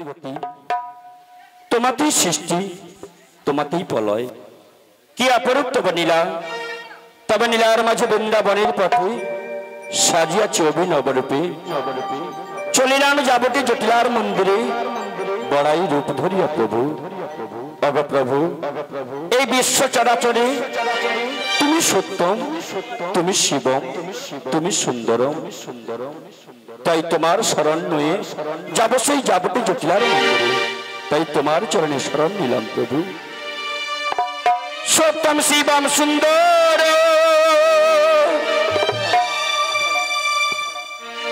গতি তোমাতেই সৃষ্টি তোমাতেই প্রলয় কি অপরূপ তবে নীলার মাঝে বৃন্দাবনের পথে সাজিয়াছে অভিনব রূপে চলিলাম যাবতী জটিলার মন্দিরে বড়াই রূপ ধরিয়া প্রভু অগ প্রভু এই বিশ্ব চরাচরে তুমি সত্যম তুমি শিবম তুমি সুন্দরম তাই তোমার শরণ নয়ে যাব সেই যাবতী জটিলার মন্দিরে তাই তোমার চরণে শরণ নিলাম প্রভু সত্যম শিবম সুন্দর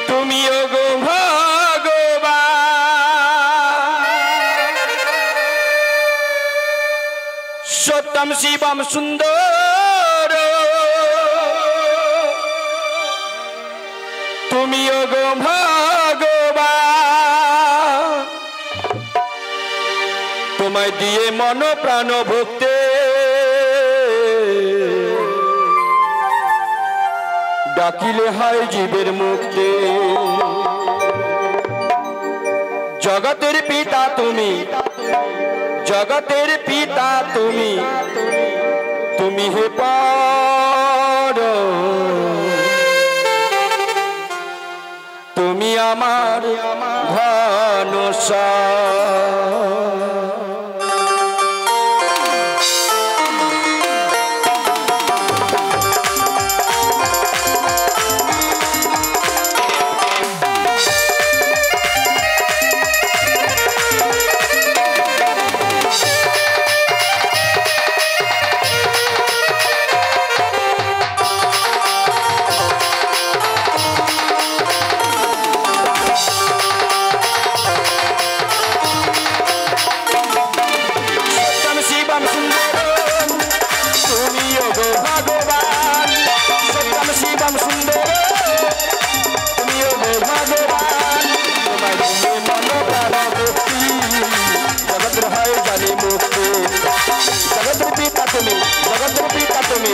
তুমি গো ভগবান সত্যম শিবম সুন্দর তুমি গো ভগবান তোমায় দিয়ে মন প্রাণ ভক্তি ডাকিলে হয় জীবের মুক্তি জগতের পিতা তুমি তুমি হে পার তুমি আমার ভানুষা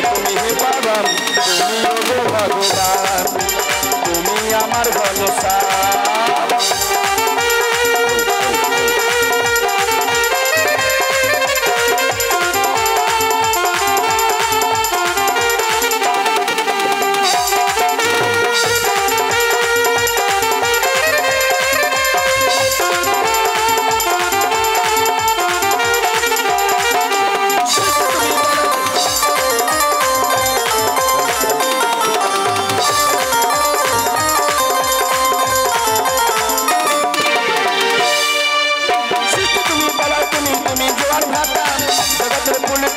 তুমি হে পাবন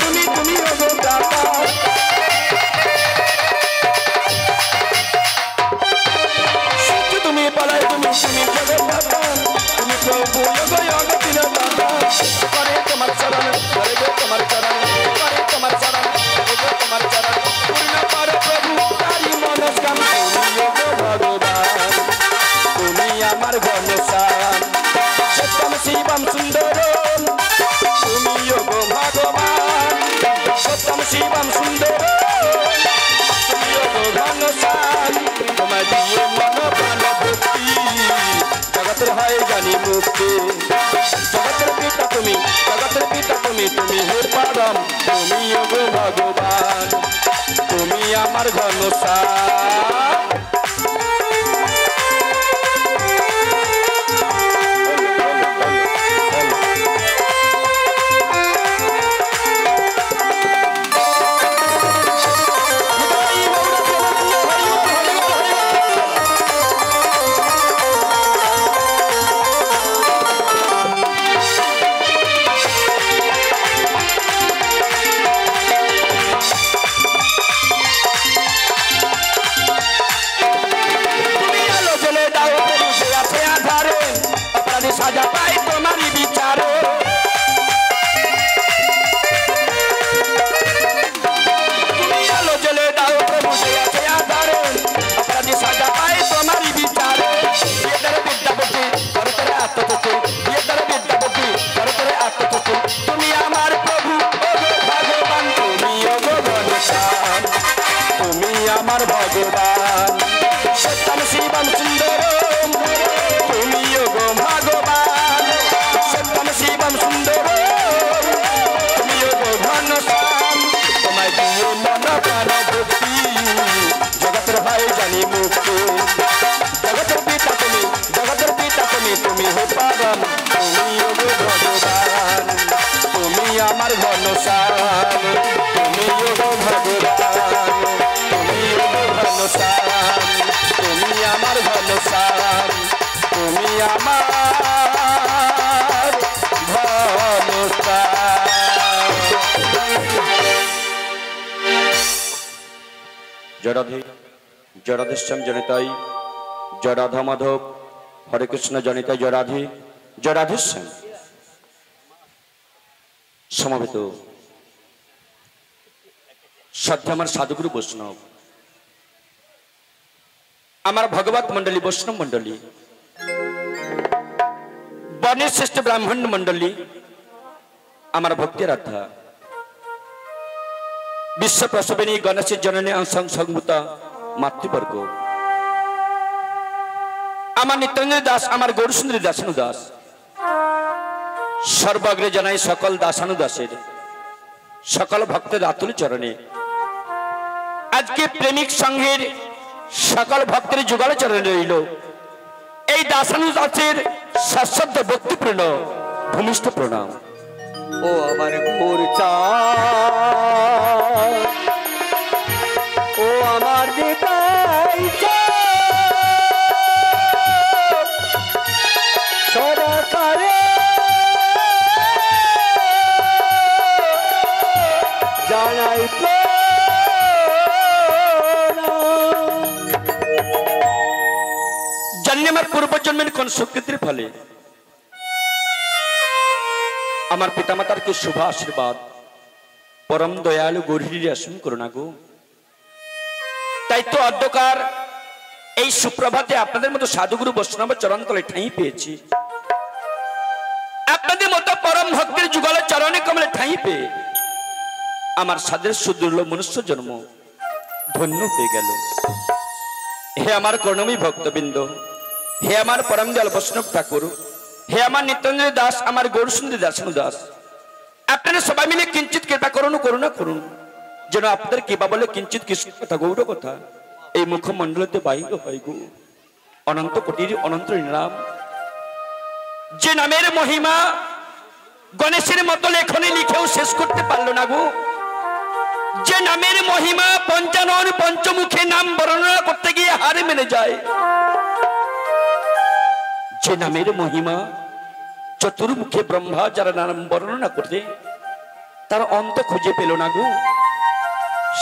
তুমি গো ভগবান তুমি আমার ভরসা শিবম সুন্দর তুমি গো ভগবান সত্যম শিবম সুন্দর তুমি গো ঘনশ্যাম তোমায় দিয়ে মন প্রাণ ভক্তি জগতের হয় জানি মুক্তি জগতের পিতা তুমি তুমি হে পরম তুমি গো ভগবান তুমি আমার ঘনশ্যাম সাজা পাই তোমারই বিচারে তুমি আলো জ্বলে দাও প্রভু সে আছে আধারে অপরাধী সাজা পাই তোমারই বিচারে বিদ্যার বিদ্যাপতি করতরে আত্মপতি বিদ্যার বিদ্যাপতি করতরে আত্মপতি তুমি আমার প্রভু ওগো ভগবান তুমি ওগো ঘনশ্যাম তুমি আমার ভগবান সত্যম শিবম সুন্দর তুমি ওগো ভগবান হে পাবন তুমি ওগো ভগবান তুমি আমার ঘনশ্যাম তুমি ওগো ভগবান তুমি ওগো ঘনশ্যাম তুমি আমার ঘনশ্যাম তুমি আমার জরাধি জরাধেশ্যাম জনিতাই জয় রাধা মাধব হরে কৃষ্ণ জনিতাই জয় রাধে জয় রাধেশ্যাম। সমবেত শ্রদ্ধা আমার সাধুগুরু বৈষ্ণব আমার ভগবত মন্ডলী বৈষ্ণব মন্ডলী বর্ণের শ্রেষ্ঠ ব্রাহ্মণ মন্ডলী আমার ভক্তি রাধা বিশ্ব প্রসবিনী গণেশের জননী সংসংভূতা মাতৃবর্গ আমার নিত্যানন্দ দাস আমার গৌরসুন্দরী দাসানু দাস সর্বাগ্রে জানাই সকল দাসানু দাসের সকল ভক্তের আতুল চরণে আজকে প্রেমিক সংঘের সকল ভক্তের যুগল চরণে রইল এই দাসানু দাসের সশ্রদ্ধ ভক্তিপূর্ণ ভূমিষ্ঠ প্রণাম। ও আমার ঘোর চা ও আমার দিদাই সদাকারে জানাই জানি আমার পূর্বজন্মের কোন সুকৃতির ফলে আমার পিতামাতার কে শুভ আশীর্বাদ পরম দয়ালু গরিহীর আসন করুণা গো। তাই তো অন্ধকার এই সুপ্রভাতে আপনাদের মতো সাধুগুরু বৈষ্ণব চরণতলে ঠাঁই পেয়েছি আপনাদের মতো পরম ভক্তের যুগলের চরণে কমলে ঠাঁই পেয়ে আমার সাদের সুদুর্লভ মনুষ্য জন্ম ধন্য হয়ে গেল। হে আমার কর্ণমী ভক্তবৃন্দ হে আমার পরম দয়াল বৈষ্ণব ঠাকুর হে আমার নিত্যানন্দ দাস আমার গৌরসুন্দরী দাসানু দাস আপনারা সবাই মিলে কিঞ্চিত কৃপা করুন করুণা করুন যেন আপনাদের কৃপা বলে কিঞ্চিত কৃষ্ণ কথা গৌর কথা এই মুখমণ্ডলতে বাহির হয় গো। অনন্ত কোটির অনন্ত নাম যে নামের মহিমা গণেশের মতো লেখনে লিখেও শেষ করতে পারলো না গো। যে নামের মহিমা পঞ্চানন পঞ্চমুখে নাম বর্ণনা করতে গিয়ে হারে মেনে যায় যে নামের মহিমা চতুর্মুখে ব্রহ্মা যারা নাম বর্ণনা করতে তার অন্ত খুঁজে পেল না গো।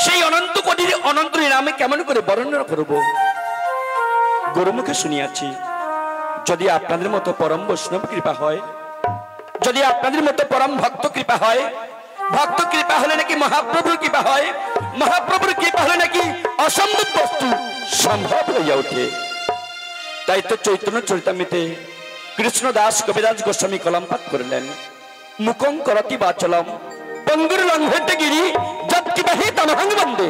সেই অনন্ত কোটির অনন্ত নামে কেমন করে বর্ণনা করব গুরুমুখে শুনিয়াছি যদি আপনাদের মতো পরম বৈষ্ণব কৃপা হয় যদি আপনাদের মতো পরম ভক্ত কৃপা হয় ভক্ত কৃপা হলে নাকি মহাপ্রভুর কৃপা হয় মহাপ্রভুর কৃপা হলে নাকি অসম্ভব বস্তু সম্ভব হইয়া ওঠে। তাই তো চৈতন্য চরিতামৃতে কৃষ্ণদাস কবিরাজ গোস্বামী কলমপাত করলেন মুখং করতি বাচলম পঙ্গুর লঙ্ঘিত গিরি যৎকিবাহি তমহং বন্দে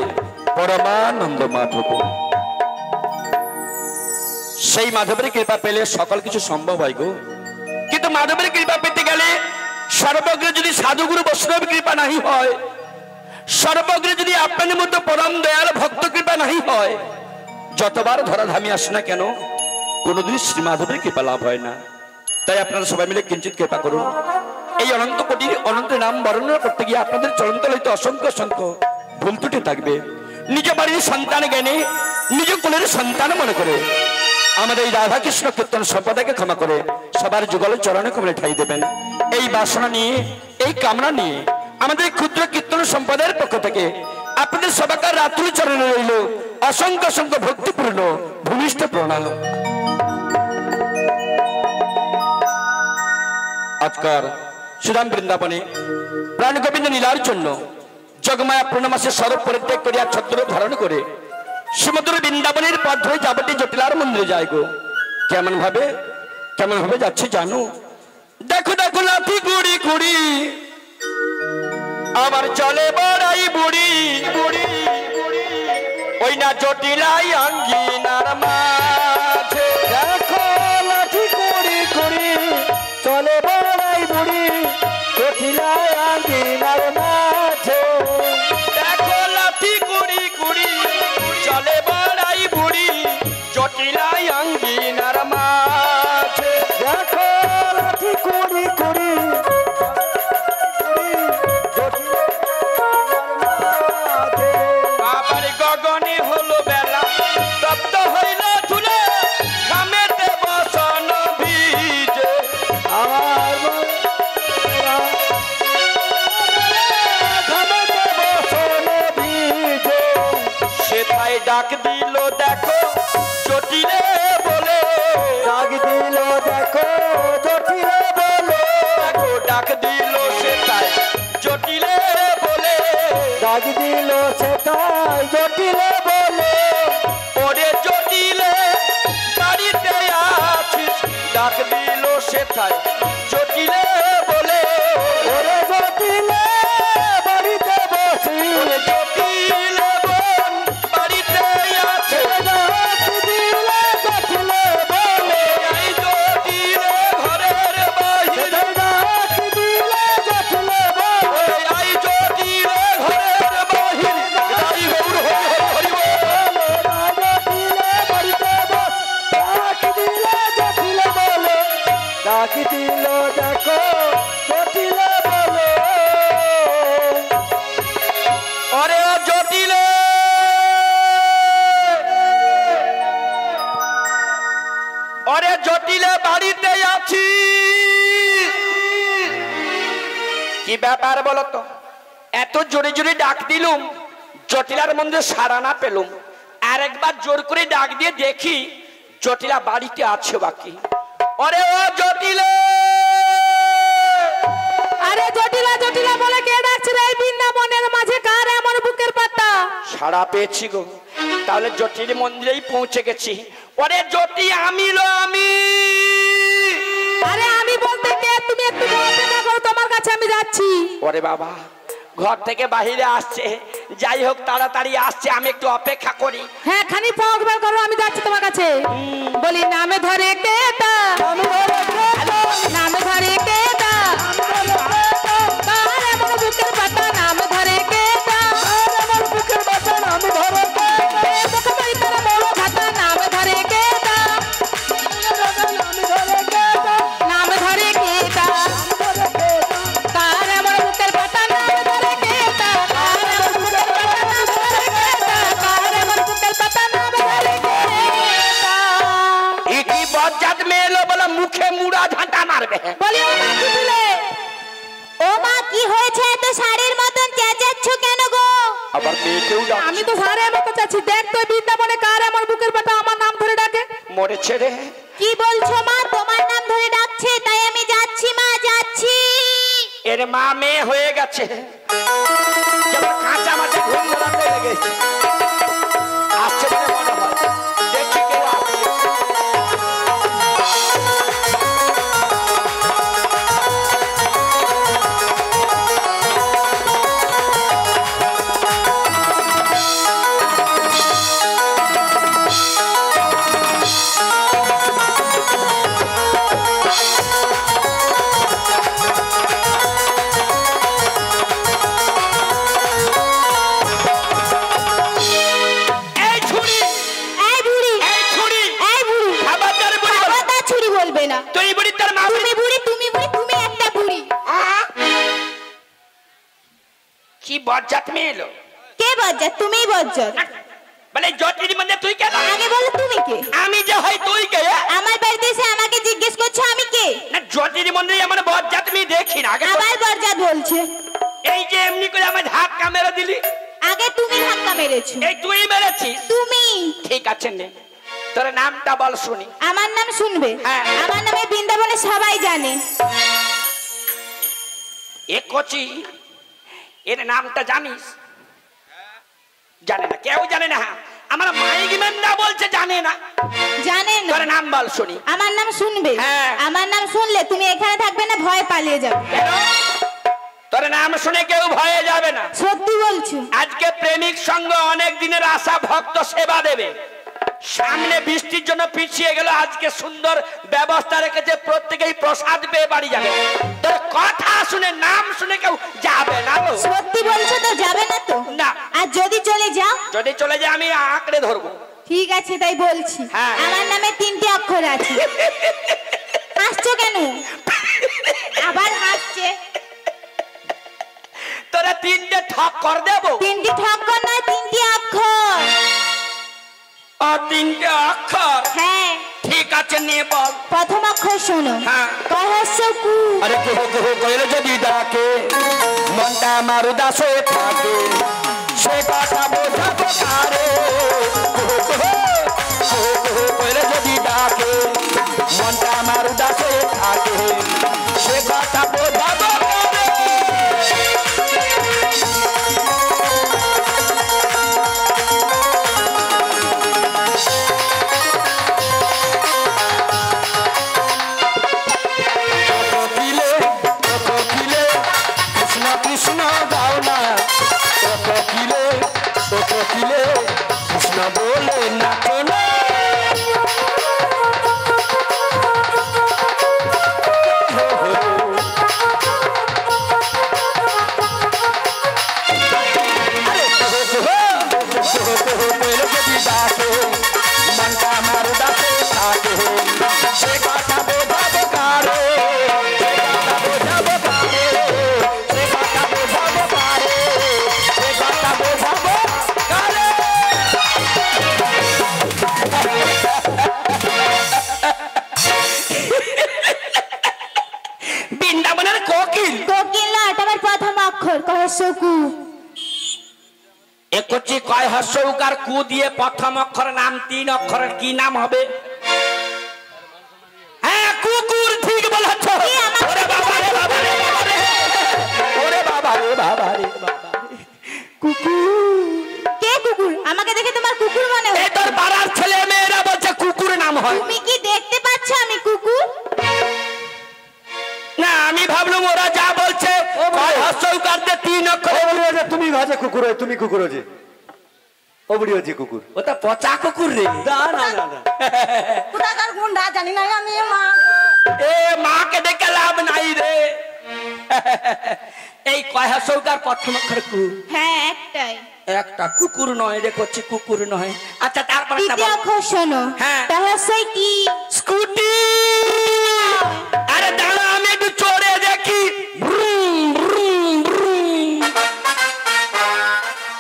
পরমানন্দ মাধব। সেই মাধবের কৃপা পেলে সকল কিছু সম্ভব হয় গো। কিন্তু মাধবের কৃপা পেতে গেলে সর্বগ্রে যদি সাধুগুরু বৈষ্ণব কৃপা নাহি হয় সর্বগ্রে যদি আপনাদের মধ্যে পরম দয়াল ভক্ত কৃপা নাহি হয় যতবার ধরাধামি আসে না কেন কোনদিন শ্রী মাধবের কৃপা লাভ হয় না। তাই আপনারা সবাই মিলে কিঞ্চিত কৃপা করুন। এই অনন্ত কোটির অনন্ত নাম বর্ণনা করতে গিয়ে আপনাদের চরণতলে অসংখ্য অসংখ্য ভুল ত্রুটি থাকবে। নিজ বাড়ির সন্তান জ্ঞানে নিজ কোলের সন্তান মনে করে আমাদের এই রাধাকৃষ্ণ কীর্তন সম্প্রদায়কে ক্ষমা করে সবার যুগল চরণে কমলে ঠাই দেবেন। এই বাসনা নিয়ে এই কামনা নিয়ে আমাদের ক্ষুদ্র কীর্তন সম্প্রদায়ের পক্ষ থেকে আপনাদের সবাইকার রাত্রি চরণে রইল অসংখ্য অসংখ্য ভক্তিপূর্ণ ভূমিষ্ঠ প্রণাম। আজকার শ্রীরাম বৃন্দাবনে প্রাণ গোবিন্দ লীলার জন্য জগমায়া পূর্ণমাসে স্বরূপ পরিত্যাগ করিয়া ছত্ররূপ ধারণ করে সমুদ্র বৃন্দাবনের পথ ধরে যাবটি জটিলার মন্দিরে যায় গো। কেমন ভাবে যাচ্ছে জানো? দেখো দেখো লাঠি গুড়ি গুড়ি আমার চলে বড়াই বুড়ি বুড়ি ওই না জটিলাই আঙ্গিনার মাঝে দেখো লাঠি কুড়ি কুড়ি চলে বড়াই বুড়ি জটিলাই আঙ্গিনার মাঝে দেখো লাঠি গুড়ি গুড়ি চলে বড়াই বুড়ি জটিলাই আঙ্গিনার মাঝে দেখো ডাক দিল সেটাই জটিলে বলে ওরে জটিলে বাড়িতে আছিস ডাক দিল সেথায় জটিলে বলে ওরে জটিলে বাড়িতে বসি ওরে জটিলে বোন বাড়িতে আছে ডাক দিল জটিলে বলে এই জটিলে ঘরের বাহিরে ডাক দিল জটিলে বলে এই জটিলে ঘরের বাহিরে গাই গৌর হরি হরি ডাক দিল দেখো জটিলে বলে ওরে ও জটিলে ওরে জটিলে বাড়িতে আছি কি ব্যাপার বলো তো এত জোরে জোরে ডাক দিলুম জটিলার মধ্যে সাড়া না পেলুম আর একবার জোর করে ডাক দিয়ে দেখি জটিলা বাড়িতে আছে বাকি ওরে ও জটিলে আরে জটিলা জটিলা বলে কে ডাকছে রে এই বৃন্দাবনের মাঝে কার এমন বুকের পাতা সাড়া পেয়েছি গো তাহলে জটিল মন্দিরেই পৌঁছে গেছি ওরে জটি আমি আরে আমি বলতে কে তুমি একটু অপেক্ষা করো তোমার কাছে আমি যাচ্ছি ওরে বাবা ঘর থেকে বাহিরে আসছে যাই হোক তাড়াতাড়ি আসছে আমি একটু অপেক্ষা করি হ্যাঁ খানি পক বের করো আমি যাচ্ছি তোমার কাছে বলি নামে ধরে কেটা নামে ধরে কেটা কার এমন বুকের পাতা নামে ধরে কেটা বুকের বাতা নাম ধরে মুখ ধরে তারা বড় খাতা নামে ধরে কেটা নামে ধরে কেটা কার এমন বুকের পাতা নামে ধরে কেটা কার এমন বুকের পাতা নামে ধরে কেটা কার এমন বুকের পাতা নামে ধরে কেটা কি বজ্জাত মেয়ে এলো বলে মুখে মুড়া ঝাঁটা মারবে বলি ও মা কি দিলে ও মা কি হয়েছে এত শাড়ির মতন চেঁচাচ্ছ কেন গো আবার মেয়েকেও আমি তো সারের মতো চাচ্ছি দেখ তো বৃন্দাবনে কার আমার বুকের পাতা আমার নাম ধরে ডাকে মরেছে রে কি বলছো মা তোমার নাম ধরে ডাকছে তাই আমি যাচ্ছি মা যাচ্ছি এর মা মেয়ে হয়ে গেছে যেমন কাঁচা মাছে ঘুম ধরা হয়ে গেছে আসছে বলে মনে হয় দেখি কেউ আসছে এই ছুরি এই বুড়ি এই ছুরি এই বুড়ি খাবারদার বুড়ি বল। আবার ছুরি বলবে না তুই বুড়ি তার মা তুমি বুড়ি তুমি বুড়ি তুমি একটা বুড়ি কি বজ্জাত মেয়ে এলো কে বজ্জাত তুমিই বজ্জাত বলে জটির মধ্যে তুই কেন আগে বলো তুমি কে আমি যে হয় তুই কে আমার বাড়িতে এসে আমাকে জিজ্ঞেস করছো আমি কে না জটির মধ্যে আমার বজ্জাত মেয়ে দেখি না আগে আবার বজ্জাত বলছে এই যে এমনি করে আমার ধাক্কা মেরে দিলি আগে তুমি ধাক্কা মেরেছো এই তুই মেরেছিস তুমি ঠিক আছে নে তোর নামটা বল শুনি আমার নাম শুনবে হ্যাঁ। আমার নামে বৃন্দাবনে সবাই জানে এ কচি এর নামটা জানিস জানে না কেউ জানে না আমার মাইক ম্যান না বলছে জানে না জানেন তোর নাম বল শুনি আমার নাম শুনবে হ্যাঁ। আমার নাম শুনলে তুমি এখানে থাকবে না ভয় পালিয়ে যাবে কেন? তোর নাম শুনে কেউ ভয়ে যাবে না সত্যি বলছো আজকে প্রেমিক সঙ্গ অনেক দিনের আশা ভক্ত সেবা দেবে সামনে বৃষ্টির জন্য পিছিয়ে গেল আজকে সুন্দর ব্যবস্থা রেখেছে প্রত্যেকেই প্রসাদ পেয়ে বাড়ি যাবে তোর কথা শুনে নাম শুনে কেউ যাবে না গো। সত্যি বলছো তো যাবে না তো না আর যদি চলে যাও যদি চলে যায় আমি আঁকড়ে ধরবো ঠিক আছে তাই বলছি হ্যাঁ। আমার নামে 3টি অক্ষর আছে হাসছো কেন আবার হাসছে তোরা 3টে ঠক কর দেবো 3টি অক্ষর নয় 3টি অক্ষর আর 3টে অক্ষর হ্যাঁ ঠিক আছে নিয়ে বল প্রথম অক্ষর শোনো হ্যাঁ। কহস্য কু আরে কুহু কুহু কইলে যদি ডাকে মনটা আমার উদাসে থাকে সে কথা বোঝাবো কারে কুহু কুহু কুহু কুহু কইলে যদি ডাকে মনটা আমার উদাসে থাকে সে কথা বোঝাবো কারে বৃন্দাবনের কোকিল। কোকিল না, এটা আমার প্রথম অক্ষর কয় সকু। এ করছি কয় হর্ষ উকার কু দিয়ে প্রথম অক্ষর নাম 3 অক্ষরের কি নাম হবে? হ্যাঁ কুকুর, ঠিক বলেছ। ওরে বাবা রে বাবা রে বাবা রে, ওরে বাবা রে বাবা রে বাবা রে। কুকুর। কে কুকুর? আমাকে দেখে তোমার কুকুর মনে হয়? এই তোর পাড়ার ছেলে মেয়েরা বলছে কুকুর নাম হয়। তুমি কি দেখতে পাচ্ছ আমি কুকুর? না আমি ভাবলাম ওরা যা বলছে কয় হর্ষ উকার দিয়ে 3 অক্ষর। তুমি ভাজে কুকুর হয়, তুমি কুকুর হয়েছে ও বুড়ি হয়েছে কুকুর। ওটা পচা কুকুর রে। না না না না, কোথাকার গুন্ডা জানি না আমি। মা এ মাকে দেখে লাভ নাই রে। এই কয় হর্ষ উকার প্রথম অক্ষর কু। হ্যাঁ একটাই। একটা কুকুর নয় রে, করছি কুকুর নয়। আচ্ছা তারপরে দ্বিতীয় অক্ষর শোনো। হ্যাঁ। তাহলে সেই কি? স্কুটি। আরে দাঁড়া আমি একটু চড়ে দেখি। ব্রুম, ব্রুম, ব্রুম।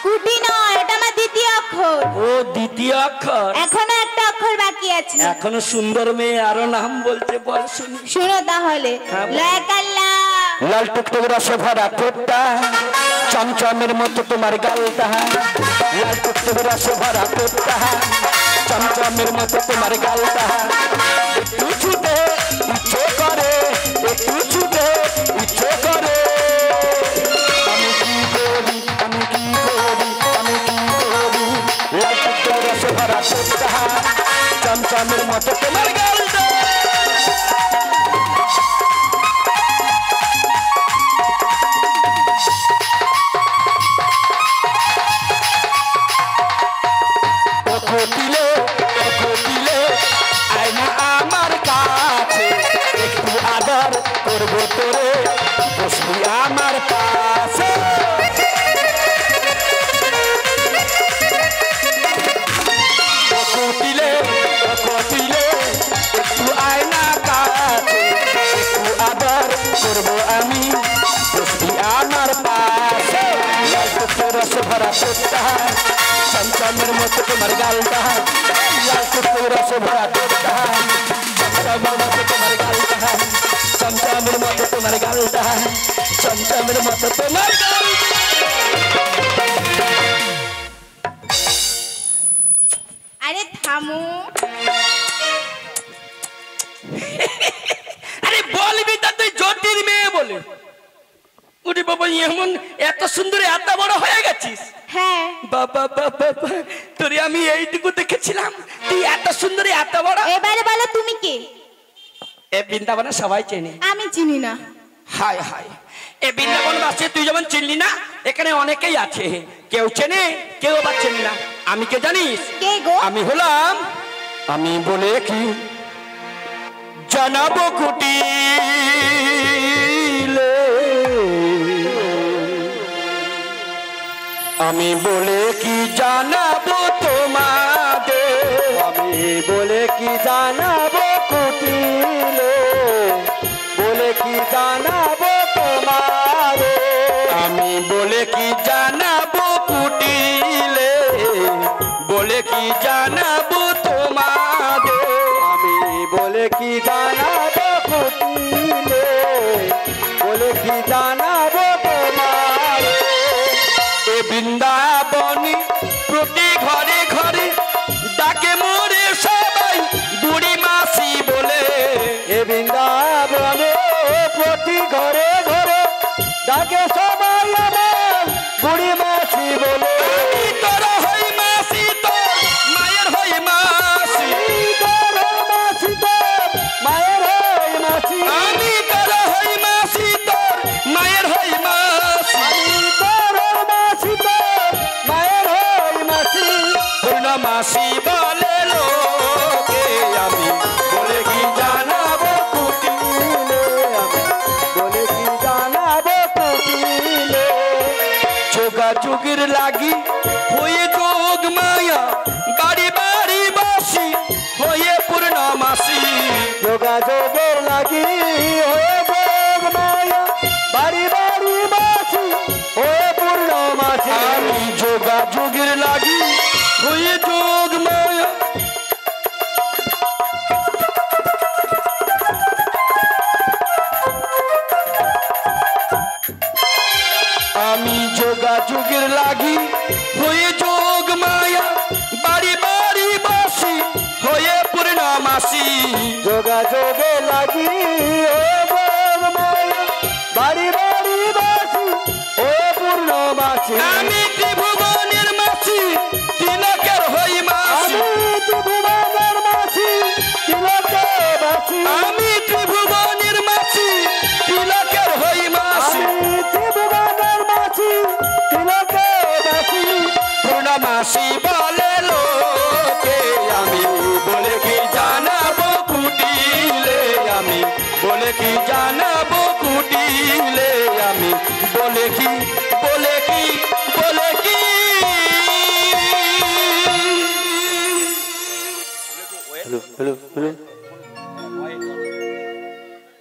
কুটি নয়, এটা আমার দ্বিতীয় অক্ষর। ও দ্বিতীয় অক্ষর। এখনো একটা অক্ষর বাকি আছে। এখনো সুন্দর মেয়ে আরো নাম বলছে, বল শুনি। শোনো তাহলে। হ্যাঁ, বল। লাকাল্লা। লাল টুকটুক রসে ভরা ঠোঁটটা, চমচমের মতো তোমার গালটা। লাল টুকটুক রসে ভরা ঠোঁটটা, চমচমের মতো তোমার গালটা। একটু ছুটে ইচ্ছে করে, একটু ছুটে ইচ্ছে করে। আমি কি করি, আমি কি করি, আমি কি করি। লাল টুকটুক রসে ভরা ঠোঁটটা, চমচমের মতো তোমার গালটা। দিলে আয়না আমার কাছে, একটু আদর করবো তোরে, বসবি আমার পাশে। দিলে একটু আয়না কাছে, একটু আদর করবো আমি, বসবি আমার পাশে। রস ভরা ঠোঁটটা, চমচমের মতো তোমার গালটা। লাল টুকটুক রস ভরা ঠোঁটটা, চমচমের মতো তোমার গালটা। চমচমের মতো তোমার গালটা, চমচমের মতো তোমার গালটা। আরে থামো। আরে বলবি তা তুই জ্যোতির মেয়ে বলে। ওরে বাবা এমন এত সুন্দর এত বড় হয়ে গেছিস। হ্যাঁ। বাবা বাবা, তোরে আমি এইটুকু দেখেছিলাম, তুই এত সুন্দর এত বড়। এবারে বলো তুমি কে? এ বৃন্দাবনে সবাই চেনে। আমি চিনি না। হায় হায়, এ বৃন্দাবন বাসে তুই যেমন চিনলি না, এখানে অনেকেই আছে, কেউ চেনে কেউ আবার চেনে না। আমি কে জানিস? কে গো? আমি হলাম, আমি বলে কি জানাবো কুটিলে, আমি বলে কি জানাবো তোমাদের, আমি বলে কি জানাবো কুটিলে, বলে কি জানাবো তোমারে। আমি বলে কি জানাবো কুটিলে, বলে কি জানাবো তোমাদের। আমি বলে কি জানাবো কুটিলে, বলে কি জানাবো তোমারে। এ বৃন্দাবনী প্রতি ঘরে ঘরে ডাকে মোরে সবাই বুড়ি মাসি বলে। এ বৃন্দাবনে প্রতি ঘরে ঘরে ডাকে সবাই আমার বুড়ি মাসি বলে। আমি তোর হই মাসি, তোর মায়ের হই মাসি। তোর মাসি তোর মায়ের হই মাসি। আমি তোর হই মাসি, তোর মায়ের হই মাসি। আমি তোর মাসি তোর মায়ের হই মাসি। পূর্ণ মাসি বলে লোকে, আমি বলে কি জানাবো কুটিলে, আমি বলে কি জানাবো কুটিলে। যোগাযোগের লাগি হয়ে যোগ মায়া, বাড়ি বাড়ি বাসি হয়ে পূর্ণমাসি। যোগাযোগের লাগি হয়ে যোগ মায়া, বাড়ি বাড়ি বাসি হয়ে পূর্ণমাসি। আমি যোগাযোগের লাগি হয়ে যোগ মায়া, যুগের লাগি হয়ে যোগ মায়া বাড়ি বাড়ি বাসি হয়ে পূর্ণমাসী যোগাযোগে লাগি বাড়ি বাড়ি বাসি ও পূর্ণবাসী আমি ত্রিভুবনের মাসি তিলকের হই মাসি আমি ত্রিভুবনের মাসি তিলকের বাসি আমি ত্রিভুবনের মাসি তিলকের হই মাসি আমি ত্রিভুবনের মাসি তিলকের বাসি পূর্ণমাসী বলে লোকে আমি বলে কি জানাবো কুটিলে আমি বলে কি জানাবো কুটিলে আমি বলে কি বলে কি বলে কি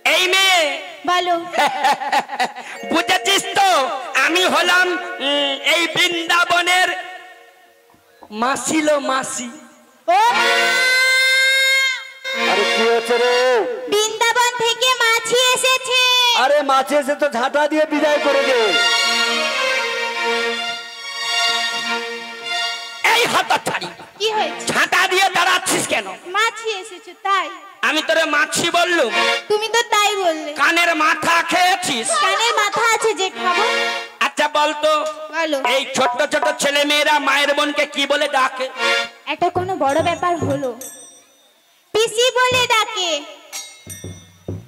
এই মেয়ে বলো বুঝেছিস তো আমি হলাম এই বৃন্দাবনের মাসিল মাসি ও আরে কি হচ্ছে রে বৃন্দাবন থেকে মাছি এসেছে আরে মাছে এসে তো ঝাঁটা দিয়ে বিদায় করে দে এই হতচ্ছাড়ি কি হয়েছে ঝাঁটা দিয়ে দাঁড়াচ্ছিস কেন মাছি এসেছে তাই আমি তোরে মাছি বললুম তুমি তো তাই বললে কানের মাথা খেয়েছিস কানের মাথা আছে যে খাবো আচ্ছা বলতো বলো এই ছোট ছোট ছেলে মেয়েরা মায়ের বোনকে কি বলে ডাকে এটা কোনো বড় ব্যাপার হলো পিসি বলে ডাকে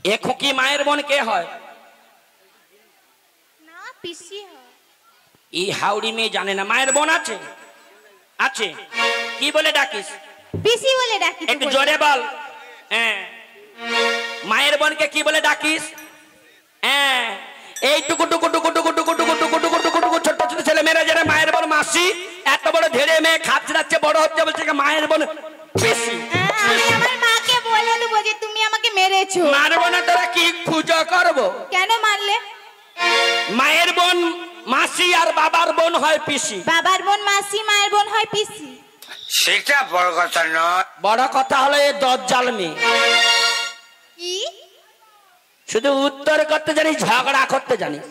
এ খুকি মায়ের বোন কে হয় না পিসি হয় এই হাওড়ি মেয়ে জানে না মায়ের বোন আছে আছে কি বলে ডাকিস পিসি বলে ডাকি তো একটু বলি। জোরে বল হ্যাঁ মায়ের বোনকে কি বলে ডাকিস হ্যাঁ এই টুকু টুকু টুকু টুকু টুকু টুকু টুকু টুকু টুকু টুকু ছোট ছোট ছেলে মেয়েরা যারা মায়ের বোন মাসি এত বড় ধেড়ে মেয়ে খাচ্ছে বড় হচ্ছে বলছে কি মায়ের বোন বেশি আমি আমার মাকে বলে দেবো যে তুমি আমাকে মেরেছো মারব না তোরা কি পুজো করবো কেন মারলে মায়ের বোন মাসি আর বাবার বোন হয় পিসি বাবার বোন মাসি মায়ের বোন হয় পিসি সেটা বড় কথা নয় বড় কথা হলো এই দজ্জাল মেয়ে কি শুধু উত্তর করতে জানিস ঝগড়া করতে জানিস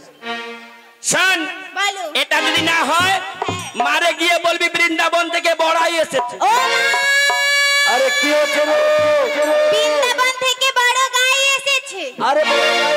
শোন বলো এটা যদি না হয় মারে গিয়ে বলবি বৃন্দাবন থেকে বড়াই এসেছে ও আরে কি হচ্ছে রে বৃন্দাবন থেকে বড় গাই এসেছে আরে বড় ভাই